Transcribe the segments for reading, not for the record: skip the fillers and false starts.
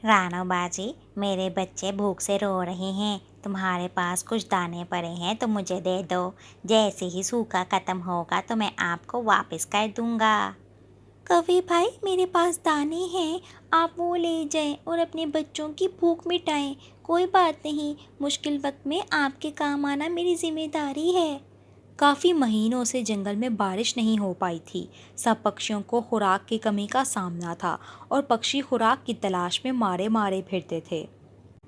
रानो बाजी, मेरे बच्चे भूख से रो रहे हैं। तुम्हारे पास कुछ दाने पड़े हैं तो मुझे दे दो। जैसे ही सूखा खत्म होगा तो मैं आपको वापस कर दूंगा। कौवे भाई, मेरे पास दाने हैं, आप वो ले जाएं और अपने बच्चों की भूख मिटाएं। कोई बात नहीं, मुश्किल वक्त में आपके काम आना मेरी जिम्मेदारी है। काफ़ी महीनों से जंगल में बारिश नहीं हो पाई थी। सब पक्षियों को खुराक की कमी का सामना था और पक्षी खुराक की तलाश में मारे मारे फिरते थे।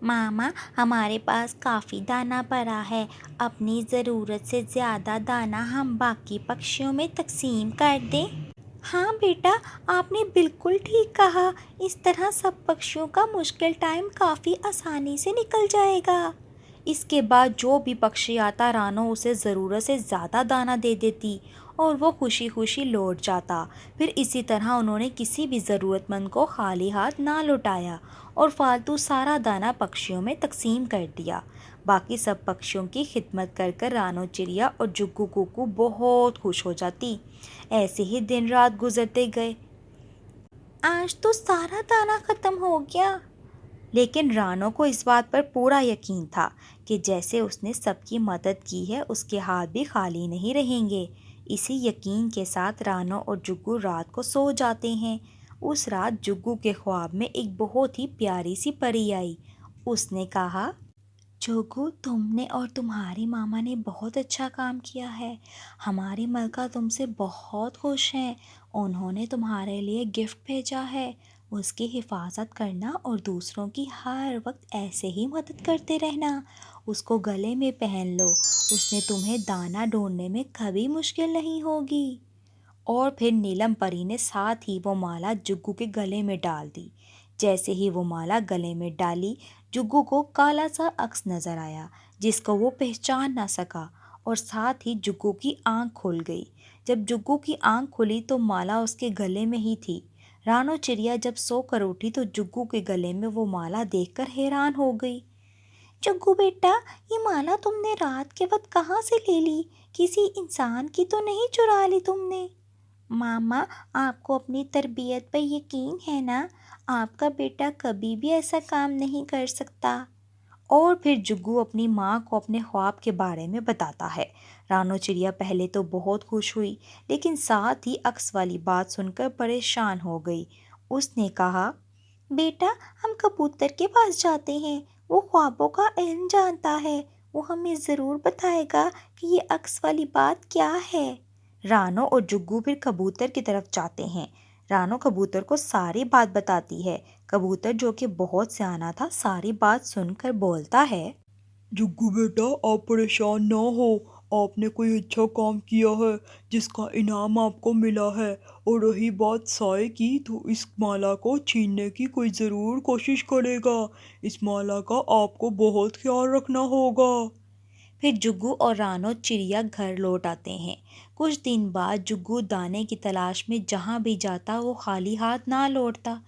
मामा, हमारे पास काफ़ी दाना पड़ा है। अपनी ज़रूरत से ज़्यादा दाना हम बाकी पक्षियों में तकसीम कर दें। हाँ बेटा, आपने बिल्कुल ठीक कहा। इस तरह सब पक्षियों का मुश्किल टाइम काफ़ी आसानी से निकल जाएगा। इसके बाद जो भी पक्षी आता, रानो उसे ज़रूरत से ज़्यादा दाना दे देती और वो खुशी खुशी लौट जाता। फिर इसी तरह उन्होंने किसी भी ज़रूरतमंद को खाली हाथ ना लौटाया और फालतू सारा दाना पक्षियों में तकसीम कर दिया। बाकी सब पक्षियों की खिदमत कर कर रानो चिड़िया और जुग्गू कुकू बहुत खुश हो जाती। ऐसे ही दिन रात गुजरते गए। आज तो सारा दाना खत्म हो गया, लेकिन रानो को इस बात पर पूरा यकीन था कि जैसे उसने सबकी मदद की है, उसके हाथ भी खाली नहीं रहेंगे। इसी यकीन के साथ रानो और जुग्गू रात को सो जाते हैं। उस रात जुग्गू के ख्वाब में एक बहुत ही प्यारी सी परी आई। उसने कहा, जोगू, तुमने और तुम्हारी मामा ने बहुत अच्छा काम किया है। हमारी मलका तुमसे बहुत खुश हैं। उन्होंने तुम्हारे लिए गिफ्ट भेजा है। उसकी हिफाजत करना और दूसरों की हर वक्त ऐसे ही मदद करते रहना। उसको गले में पहन लो, उसने तुम्हें दाना ढूंढने में कभी मुश्किल नहीं होगी। और फिर नीलम परी ने साथ ही वो माला जुग्गू के गले में डाल दी। जैसे ही वो माला गले में डाली, जुग्गू को काला सा अक्स नजर आया जिसको वो पहचान ना सका, और साथ ही जुग्गू की आंख खुल गई। जब जुग्गू की आंख खुली तो माला उसके गले में ही थी। रानो चिड़िया जब सो कर उठी तो जुग्गू के गले में वो माला देखकर हैरान हो गई। जुग्गू बेटा, ये माला तुमने रात के वक्त कहाँ से ले ली? किसी इंसान की तो नहीं चुरा ली तुमने? मामा, आपको अपनी तरबियत पर यकीन है ना? आपका बेटा कभी भी ऐसा काम नहीं कर सकता। और फिर जुग्गू अपनी माँ को अपने ख्वाब के बारे में बताता है। रानो चिड़िया पहले तो बहुत खुश हुई, लेकिन साथ ही अक्स वाली बात सुनकर परेशान हो गई। उसने कहा, बेटा, हम कबूतर के पास जाते हैं। वो ख्वाबों का इल्म जानता है। वो हमें ज़रूर बताएगा कि ये अक्स वाली बात क्या है। रानो और जुग्गू फिर कबूतर की तरफ जाते हैं। रानो कबूतर को सारी बात बताती है। कबूतर, जो कि बहुत सियाना था, सारी बात सुनकर बोलता है, जुग्गू बेटा, आप परेशान ना हो। आपने कोई अच्छा काम किया है जिसका इनाम आपको मिला है। और रही बात साए की, तो इस माला को छीनने की कोई ज़रूर कोशिश करेगा। इस माला का आपको बहुत ख्याल रखना होगा। फिर जुग्गू और रानो चिड़िया घर लौट आते हैं। कुछ दिन बाद जुग्गू दाने की तलाश में जहाँ भी जाता वो खाली हाथ ना लौटता।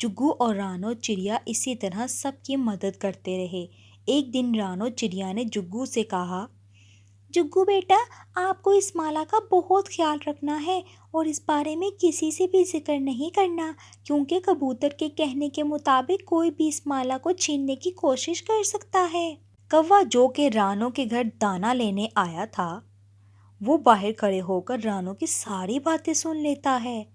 जुग्गू और रानो चिड़िया इसी तरह सबकी मदद करते रहे। एक दिन रानो चिड़िया ने जुग्गू से कहा, जुग्गू बेटा, आपको इस माला का बहुत ख्याल रखना है और इस बारे में किसी से भी जिक्र नहीं करना, क्योंकि कबूतर के कहने के मुताबिक कोई भी इस माला को छीनने की कोशिश कर सकता है। कौवा, जो कि रानो के घर दाना लेने आया था, वो बाहर खड़े होकर रानो की सारी बातें सुन लेता है।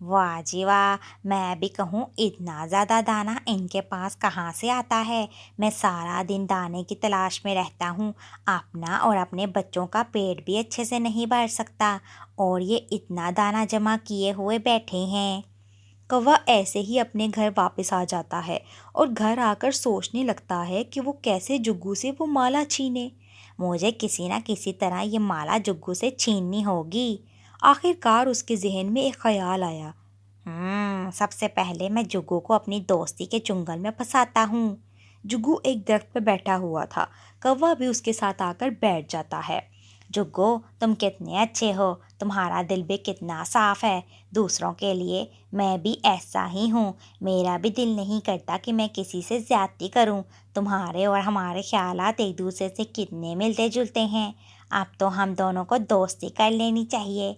वाह जी वाह, मैं भी कहूँ, इतना ज़्यादा दाना इनके पास कहाँ से आता है। मैं सारा दिन दाने की तलाश में रहता हूँ। अपना और अपने बच्चों का पेट भी अच्छे से नहीं भर सकता, और ये इतना दाना जमा किए हुए बैठे हैं। कौवा ऐसे ही अपने घर वापस आ जाता है और घर आकर सोचने लगता है कि वो कैसे जुग्गू से वो माला छीने। मुझे किसी ना किसी तरह ये माला जुग्गू से छीननी होगी। आखिरकार उसके जहन में एक ख्याल आया। सबसे पहले मैं जुग्गू को अपनी दोस्ती के चुंगल में फंसाता हूँ। जुग्गू एक दरख्त पर बैठा हुआ था। कौवा भी उसके साथ आकर बैठ जाता है। जुग्गू, तुम कितने अच्छे हो। तुम्हारा दिल भी कितना साफ है। दूसरों के लिए मैं भी ऐसा ही हूँ। मेरा भी दिल नहीं करता कि मैं किसी से ज्यादती करूँ। तुम्हारे और हमारे ख्यालात एक दूसरे से कितने मिलते जुलते हैं। अब तो हम दोनों को दोस्ती कर लेनी चाहिए।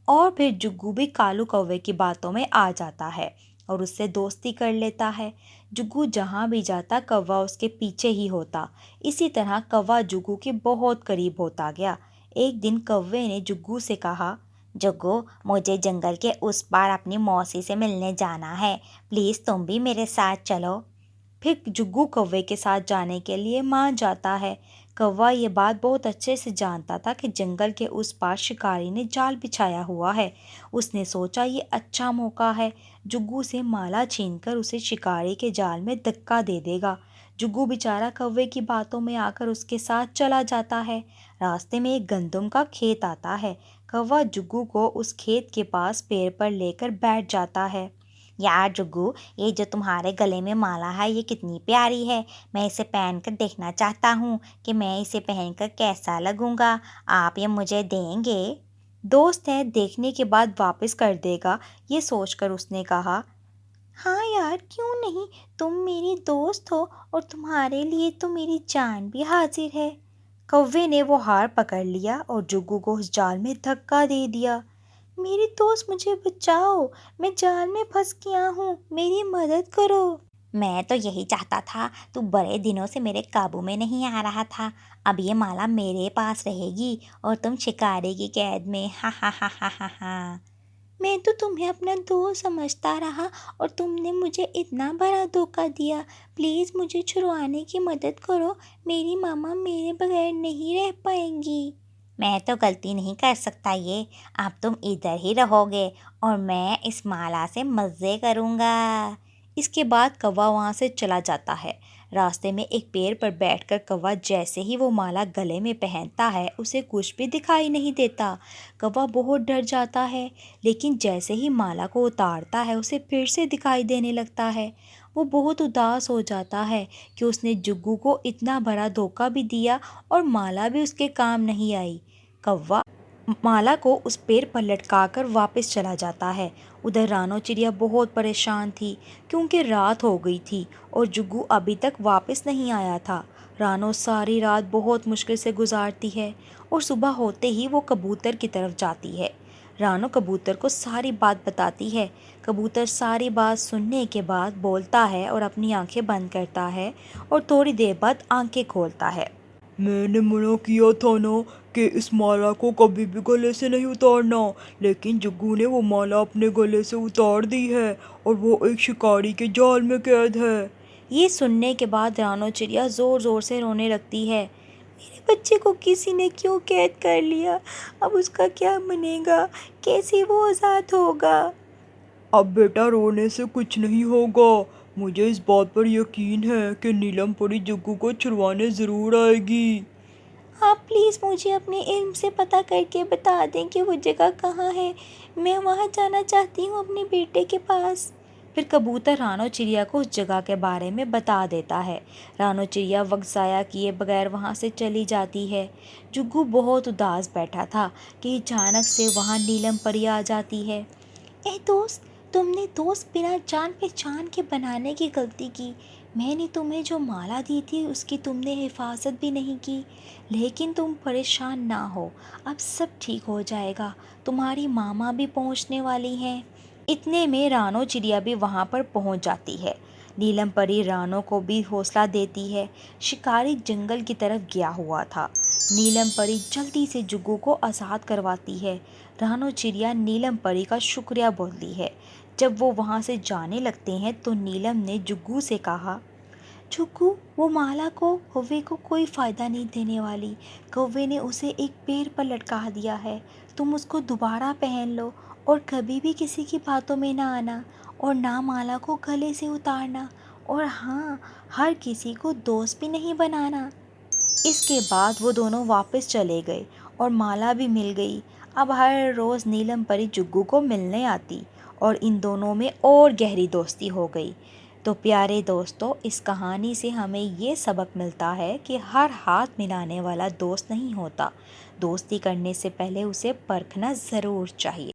और फिर जुग्गू भी कालू कौवे की बातों में आ जाता है। اور اس سے دوستی کر لیتا ہے۔ جگو جہاں بھی جاتا کوا اس کے پیچھے ہی ہوتا۔ اسی طرح کوا جگو کے بہت قریب ہوتا گیا۔ ایک دن کوے نے جگو سے کہا، جگو مجھے جنگل کے اس پار اپنی موسی سے ملنے جانا ہے، پلیز تم بھی میرے ساتھ چلو۔ پھر جگو کوے کے ساتھ جانے کے لیے مان جاتا ہے۔ کوا یہ بات بہت اچھے سے جانتا تھا کہ جنگل کے اس پار شکاری نے جال بچھایا ہوا ہے۔ اس نے سوچا یہ اچھا موقع ہے، جگو سے مالا چھین کر اسے شکاری کے جال میں دھکا دے دے گا۔ جگو بیچارہ کوے کی باتوں میں آ کر اس کے ساتھ چلا جاتا ہے۔ راستے میں ایک گندم کا کھیت آتا ہے۔ کوا جگو کو اس کھیت کے پاس پیڑ پر لے کر بیٹھ جاتا ہے۔ یار جگو، یہ جو تمہارے گلے میں مالا ہے یہ کتنی پیاری ہے، میں اسے پہن کر دیکھنا چاہتا ہوں کہ میں اسے پہن کر کیسا لگوں گا، آپ یہ مجھے دیں گے؟ دوست ہے، دیکھنے کے بعد واپس کر دے گا، یہ سوچ کر اس نے کہا، ہاں یار کیوں نہیں، تم میری دوست ہو اور تمہارے لیے تو میری جان بھی حاضر ہے۔ کوے نے وہ ہار پکڑ لیا اور جگو کو اس جال میں دھکا دے دیا۔ میری دوست مجھے بچاؤ، میں جال میں پھنس گیا ہوں، میری مدد کرو۔ میں تو یہی چاہتا تھا، تو بڑے دنوں سے میرے قابو میں نہیں آ رہا تھا، اب یہ مالا میرے پاس رہے گی اور تم شکاری کی قید میں، ہا ہا ہا ہا ہا ہا۔ میں تو تمہیں اپنا دوست سمجھتا رہا اور تم نے مجھے اتنا بڑا دھوکہ دیا، پلیز مجھے چھڑوانے کی مدد کرو، میری ماما میرے بغیر نہیں رہ پائیں گی۔ میں تو غلطی نہیں کر سکتا یہ، اب تم ادھر ہی رہو گے اور میں اس مالا سے مزے کروں گا۔ اس کے بعد کوا وہاں سے چلا جاتا ہے۔ راستے میں ایک پیڑ پر بیٹھ کر کوا جیسے ہی وہ مالا گلے میں پہنتا ہے اسے کچھ بھی دکھائی نہیں دیتا۔ کوا بہت ڈر جاتا ہے، لیکن جیسے ہی مالا کو اتارتا ہے اسے پھر سے دکھائی دینے لگتا ہے۔ وہ بہت اداس ہو جاتا ہے کہ اس نے جگو کو اتنا بڑا دھوکہ بھی دیا اور مالا بھی اس کے کام نہیں آئی۔ کوا مالا کو اس پیڑ پر لٹکا کر واپس چلا جاتا ہے۔ ادھر رانو چڑیا بہت پریشان تھی کیونکہ رات ہو گئی تھی اور جگو ابھی تک واپس نہیں آیا تھا۔ رانو ساری رات بہت مشکل سے گزارتی ہے اور صبح ہوتے ہی وہ کبوتر کی طرف جاتی ہے۔ رانو کبوتر کو ساری بات بتاتی ہے۔ کبوتر ساری بات سننے کے بعد بولتا ہے اور اپنی آنکھیں بند کرتا ہے اور تھوڑی دیر بعد آنکھیں کھولتا ہے۔ میں نے منع کیا تھا نا کہ اس مالا کو کبھی بھی گلے سے نہیں اتارنا، لیکن جگو نے وہ مالا اپنے گلے سے اتار دی ہے اور وہ ایک شکاری کے جال میں قید ہے۔ یہ سننے کے بعد رانو چڑیا زور زور سے رونے لگتی ہے۔ میرے بچے کو کسی نے کیوں قید کر لیا، اب اس کا کیا بنے گا، کیسے وہ آزاد ہوگا؟ اب بیٹا رونے سے کچھ نہیں ہوگا، مجھے اس بات پر یقین ہے کہ نیلم پری جگو کو چھڑوانے ضرور آئے گی۔ آپ پلیز مجھے اپنے علم سے پتہ کر کے بتا دیں کہ وہ جگہ کہاں ہے، میں وہاں جانا چاہتی ہوں اپنے بیٹے کے پاس۔ پھر کبوتر رانو چڑیا کو اس جگہ کے بارے میں بتا دیتا ہے۔ رانو چڑیا وقت ضائع کیے بغیر وہاں سے چلی جاتی ہے۔ جگو بہت اداس بیٹھا تھا کہ اچانک سے وہاں نیلم پری آ جاتی ہے۔ اے دوست، تم نے دوست بنا جان پہچان کے بنانے کی غلطی کی، میں نے تمہیں جو مالا دی تھی اس کی تم نے حفاظت بھی نہیں کی، لیکن تم پریشان نہ ہو، اب سب ٹھیک ہو جائے گا، تمہاری ماما بھی پہنچنے والی ہیں۔ اتنے میں رانو چڑیا بھی وہاں پر پہنچ جاتی ہے۔ نیلم پری رانو کو بھی حوصلہ دیتی ہے۔ شکاری جنگل کی طرف گیا ہوا تھا۔ نیلم پری جلدی سے جگو کو آزاد کرواتی ہے۔ رانو چڑیا نیلم پری کا شکریہ بولتی ہے۔ جب وہ وہاں سے جانے لگتے ہیں تو نیلم نے جگو سے کہا، جگو وہ مالا کوے کو کوئی فائدہ نہیں دینے والی، کوے نے اسے ایک پیڑ پر لٹکا دیا ہے، تم اس کو دوبارہ پہن لو اور کبھی بھی کسی کی باتوں میں نہ آنا اور نہ مالا کو گلے سے اتارنا، اور ہاں، ہر کسی کو دوست بھی نہیں بنانا۔ اس کے بعد وہ دونوں واپس چلے گئے اور مالا بھی مل گئی۔ اب ہر روز نیلم پری جگو کو ملنے آتی اور ان دونوں میں اور گہری دوستی ہو گئی۔ تو پیارے دوستو، اس کہانی سے ہمیں یہ سبق ملتا ہے کہ ہر ہاتھ ملانے والا دوست نہیں ہوتا، دوستی کرنے سے پہلے اسے پرکھنا ضرور چاہیے۔